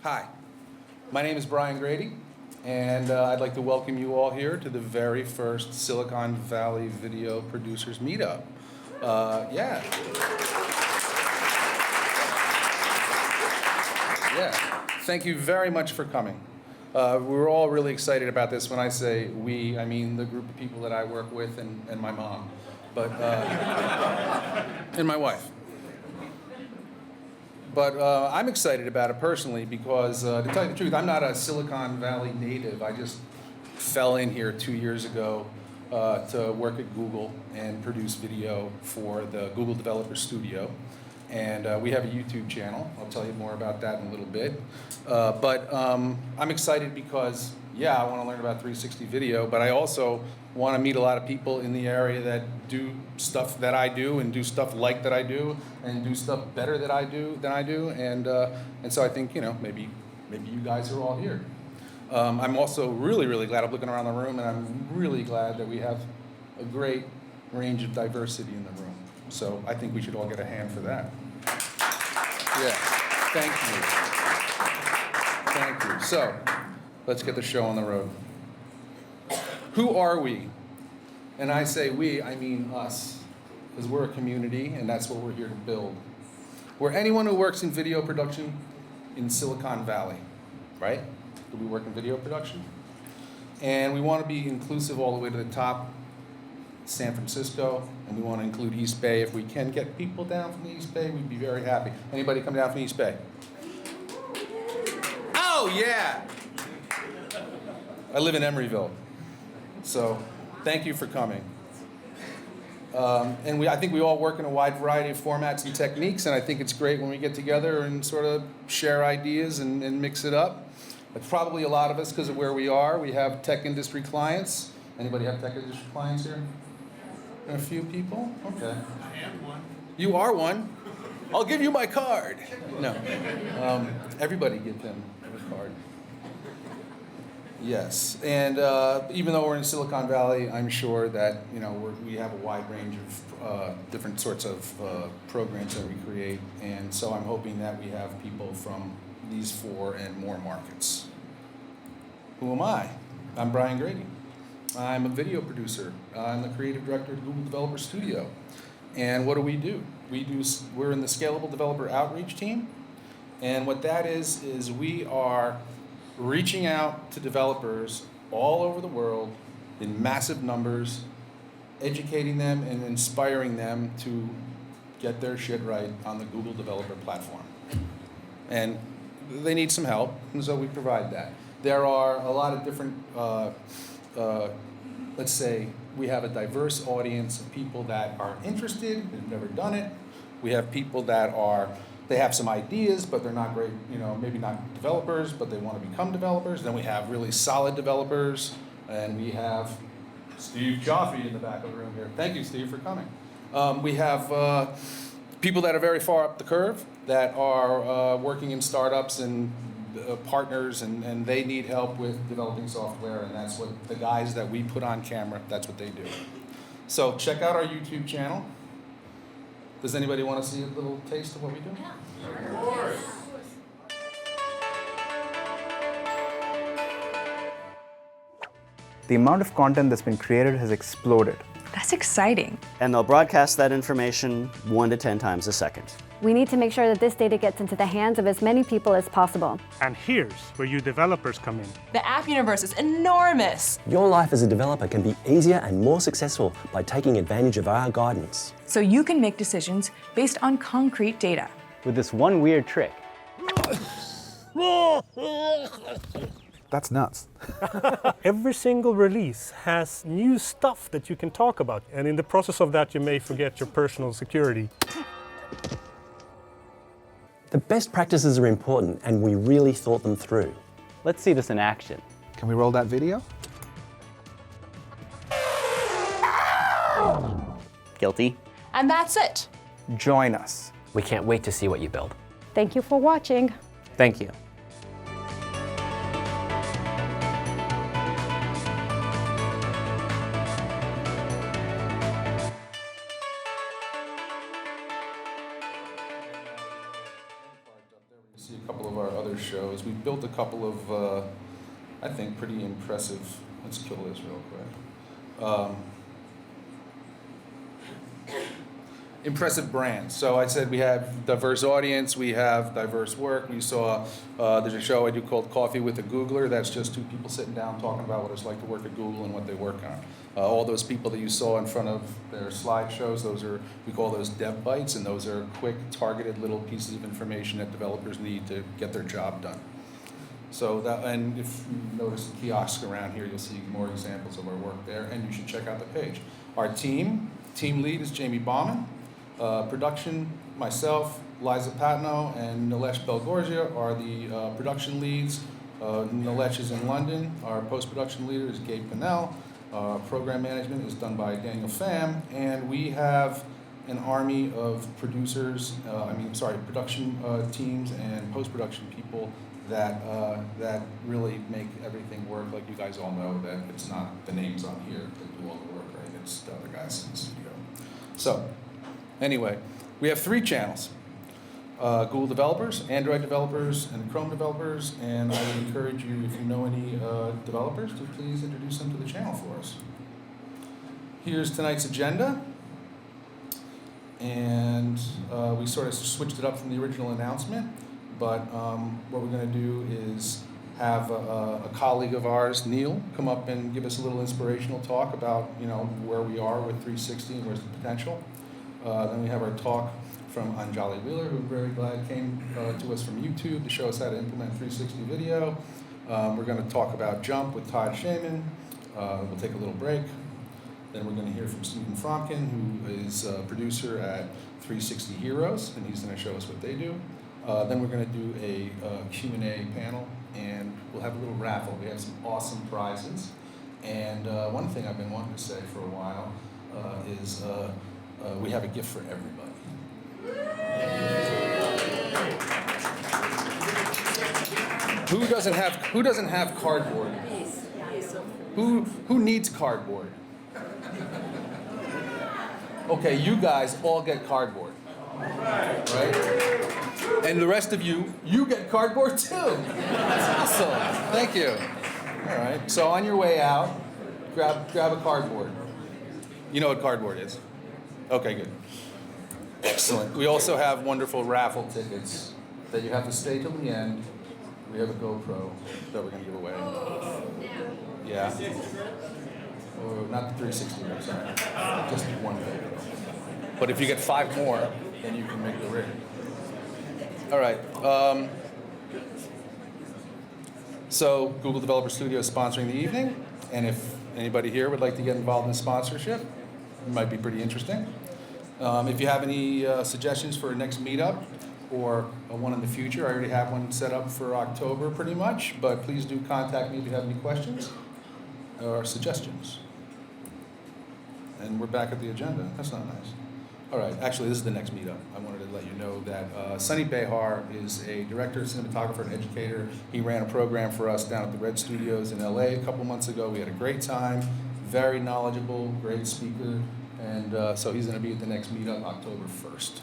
Hi, my name is Brian Grady, and I'd like to welcome you all here to the very first Silicon Valley Video Producers Meetup. Yeah. Thank you very much for coming. We're all really excited about this. When I say we, I mean the group of people that I work with and my mom, but and my wife. But I'm excited about it personally because, to tell you the truth, I'm not a Silicon Valley native. I just fell in here 2 years ago to work at Google and produce video for the Google Developer Studio. And we have a YouTube channel. I'll tell you more about that in a little bit. But I'm excited because, yeah, I want to learn about 360 video, but I also want to meet a lot of people in the area that do stuff that I do and do stuff like that I do and do stuff better than I do. And so I think, maybe you guys are all here. I'm also really glad. I'm looking around the room, and I'm really glad that we have a great range of diversity in the room. So I think we should all get a hand for that. Yeah, thank you. So let's get the show on the road. Who are we? And I say we, I mean us, because we're a community, and that's what we're here to build. We're anyone who works in video production in Silicon Valley, right? Do we work in video production? And we want to be inclusive all the way to the top, San Francisco, and we want to include East Bay. If we can get people down from the East Bay, we'd be very happy. Anybody come down from East Bay? Oh, yeah! I live in Emeryville. So thank you for coming. And I think we all work in a wide variety of formats and techniques, and I think it's great when we get together and sort of share ideas and mix it up. But probably a lot of us, because of where we are, we have tech industry clients. Anybody have tech industry clients here? A few people? Okay. I am one. You are one? I'll give you my card. No. Everybody give them a card. Yes, and even though we're in Silicon Valley, I'm sure that we have a wide range of different sorts of programs that we create, and so I'm hoping that we have people from these 4 and more markets. Who am I? I'm Brian Grady. I'm a video producer. I'm the creative director of Google Developer Studio. And what do? We're in the Scalable Developer Outreach team. And what that is we are reaching out to developers all over the world in massive numbers, educating them and inspiring them to get their shit right on the Google Developer Platform. And they need some help, and so we provide that. There are a lot of different let's say we have a diverse audience of people that are interested, who've never done it. We have people that they have some ideas, but they're not great, maybe not developers, but they want to become developers. Then we have really solid developers, and we have Steve Joffe in the back of the room here. Thank you, Steve, for coming. We have people that are very far up the curve that are working in startups and partners, and they need help with developing software, and that's what the guys that we put on camera, that's what they do. So check out our YouTube channel. Does anybody want to see a little taste of what we do? Of course. The amount of content that's been created has exploded. That's exciting. And they'll broadcast that information 1 to 10 times a second. We need to make sure that this data gets into the hands of as many people as possible. And here's where you developers come in. The app universe is enormous. Your life as a developer can be easier and more successful by taking advantage of our guidance. So you can make decisions based on concrete data. With this one weird trick. That's nuts. Every single release has new stuff that you can talk about. And in the process of that, you may forget your personal security. The best practices are important, and we really thought them through. Let's see this in action. Can we roll that video? Guilty. And that's it. Join us. We can't wait to see what you build. Thank you for watching. Thank you. See a couple of our other shows. We've built a couple of, I think, pretty impressive, let's kill this real quick. Impressive brands. So I said we have diverse audience, we have diverse work. We saw, there's a show I do called Coffee with a Googler. That's just two people sitting down talking about what it's like to work at Google and what they work on. All those people that you saw in front of their slideshows, those are, we call those dev bites, and those are quick, targeted little pieces of information that developers need to get their job done. So that, and if you notice the kiosks around here, you'll see more examples of our work there, and you should check out the page. Our team lead is Jamie Bauman. Production, myself, Liza Patno, and Nilesh Belgorgia are the production leads. Nilesh is in London. Our post-production leader is Gabe Pinnell. Program management is done by Daniel Pham, and we have an army of producers, production teams and post-production people that really make everything work. Like you guys all know, that it's not the names on here that do all the work, right? It's the other guys in the studio. So, anyway, we have 3 channels. Google developers, Android developers, and Chrome developers, and I would encourage you, if you know any developers, to please introduce them to the channel for us. Here's tonight's agenda, and we sort of switched it up from the original announcement, but what we're going to do is have a colleague of ours, Neil, come up and give us a little inspirational talk about, where we are with 360 and where's the potential. Then we have our talk from Anjali Wheeler, who we're very glad came to us from YouTube to show us how to implement 360 video. We're going to talk about Jump with Todd Shaman. We'll take a little break. Then we're going to hear from Stephen Fromkin, who is a producer at 360 Heroes, and he's going to show us what they do. Then we're going to do a Q&A panel, and we'll have a little raffle. We have some awesome prizes. And one thing I've been wanting to say for a while is we have a gift for everybody. Who doesn't have cardboard? Who needs cardboard? Okay, you guys all get cardboard, right? And the rest of you get cardboard too. That's awesome. Thank you. All right. So on your way out, grab a cardboard. You know what cardboard is? Okay, good. Excellent. We also have wonderful raffle tickets that you have to stay till the end. We have a GoPro that we're going to give away. Yeah. Oh, not the 360, I'm sorry. Just one GoPro. But if you get 5 more, then you can make the rig. All right. So Google Developer Studio is sponsoring the evening, and if anybody here would like to get involved in sponsorship, it might be pretty interesting. If you have any suggestions for a next meetup or one in the future, I already have one set up for October pretty much, but please do contact me if you have any questions or suggestions. And we're back at the agenda. That's not nice. All right, actually this is the next meetup. I wanted to let you know that Sunny Behar is a director, cinematographer, and educator. He ran a program for us down at the Red Studios in LA a couple months ago. We had a great time, very knowledgeable, great speaker. And so he's going to be at the next meetup October 1st.